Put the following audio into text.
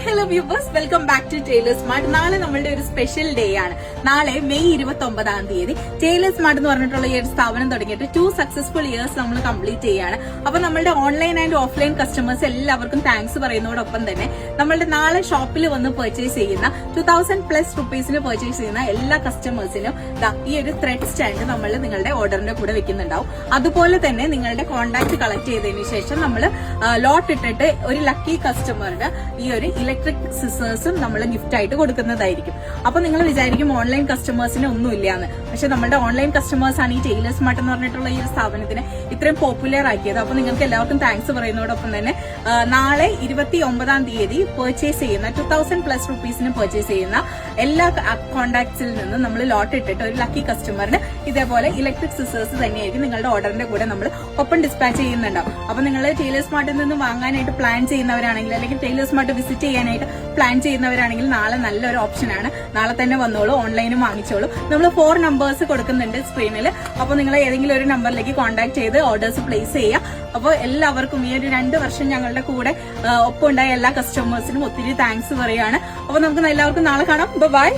Hello viewers, welcome back to tailors mart. നാളെ നമ്മളുടെ ഒരു സ്പെഷ്യൽ ഡേ ആണ്. നാളെ മെയ് 29 ടൈലേഴ്സ് മാർട്ട് എന്ന് പറഞ്ഞിട്ടുള്ള ഈ ഒരു സ്ഥാപനം തുടങ്ങിയിട്ട് 2 സക്സസ്ഫുൾ ഇയേഴ്സ് നമ്മൾ കംപ്ലീറ്റ് ചെയ്യാണ്. അപ്പൊ നമ്മളുടെ ഓൺലൈൻ ആൻഡ് ഓഫ്ലൈൻ കസ്റ്റമേഴ്സ് എല്ലാവർക്കും താങ്ക്സ് പറയുന്നതോടൊപ്പം തന്നെ നമ്മളുടെ നാളെ ഷോപ്പിൽ വന്ന് പർച്ചേസ് ചെയ്യുന്ന 2000+ റുപ്പീസിന് പർച്ചേസ് ചെയ്യുന്ന എല്ലാ കസ്റ്റമേഴ്സിനും ഈ ഒരു ത്രെഡ് സ്റ്റാൻഡ് നമ്മൾ നിങ്ങളുടെ ഓർഡറിന്റെ കൂടെ വെക്കുന്നുണ്ടാവും. അതുപോലെ തന്നെ നിങ്ങളുടെ കോൺടാക്ട് കളക്ട് ചെയ്തതിനു ശേഷം നമ്മൾ ലോട്ട് ഇട്ടിട്ട് ഒരു ലക്കി കസ്റ്റമറിന് ഈ ഒരു ഇലക്ട്രിക് സിസേഴ്സും നമ്മൾ ഗിഫ്റ്റ് ആയിട്ട് കൊടുക്കുന്നതായിരിക്കും. അപ്പൊ നിങ്ങൾ വിചാരിക്കും ഓൺലൈൻ കസ്റ്റമേഴ്സിന് ഒന്നും ഇല്ലാന്ന്. പക്ഷെ നമ്മുടെ ഓൺലൈൻ കസ്റ്റമേഴ്സ് ആണ് ഈ ടൈലേഴ്സ് മാർട്ട് എന്ന് പറഞ്ഞിട്ടുള്ള ഈ ഒരു സ്ഥാപനത്തിന് ഇത്രയും പോപ്പുലർ ആക്കിയത്. അപ്പൊ നിങ്ങൾക്ക് എല്ലാവർക്കും താങ്ക്സ് പറയുന്നതോടൊപ്പം തന്നെ നാളെ 29 പർച്ചേസ് ചെയ്യുന്ന 2000+ റുപ്പീസിന് പർച്ചേസ് ചെയ്യുന്ന എല്ലാ കോൺടാക്ട്സിൽ നിന്നും നമ്മൾ ലോട്ട് ഇട്ടിട്ട് ഒരു ലക്കി കസ്റ്റമറിന് ഇതേപോലെ ഇലക്ട്രിക് സിസേഴ്സ് തന്നെയായിരിക്കും നിങ്ങളുടെ ഓർഡറിന്റെ കൂടെ നമ്മൾ ഒപ്പം ഡിസ്പാച്ച് ചെയ്യുന്നുണ്ടാവും. അപ്പൊ നിങ്ങൾ ടൈലേഴ്സ് മാർട്ടിൽ നിന്ന് വാങ്ങാനായിട്ട് പ്ലാൻ ചെയ്യുന്നവരാണെങ്കിൽ അല്ലെങ്കിൽ ടൈലേഴ്സ് മാർട്ട് വിസിറ്റ് ചെയ്യാനായിട്ട് പ്ലാൻ ചെയ്യുന്നവരാണെങ്കിൽ നാളെ നല്ലൊരു ഓപ്ഷനാണ്. നാളെ തന്നെ വന്നോളൂ, ഓൺലൈനും വാങ്ങിച്ചോളൂ. നമ്മൾ 4 നമ്പേഴ്സ് കൊടുക്കുന്നുണ്ട് സ്ക്രീനിൽ. അപ്പോൾ നിങ്ങൾ ഏതെങ്കിലും ഒരു നമ്പറിലേക്ക് കോൺടാക്ട് ചെയ്ത് ഓർഡേഴ്സ് പ്ലേസ് ചെയ്യുക. അപ്പോൾ എല്ലാവർക്കും ഈ ഒരു 2 വർഷം ഞങ്ങളുടെ കൂടെ ഒപ്പം ഉണ്ടായ എല്ലാ കസ്റ്റമേഴ്സിനും ഒത്തിരി താങ്ക്സ് പറയാണ്. അപ്പോൾ നമുക്ക് എല്ലാവർക്കും നാളെ കാണാം. ബൈ.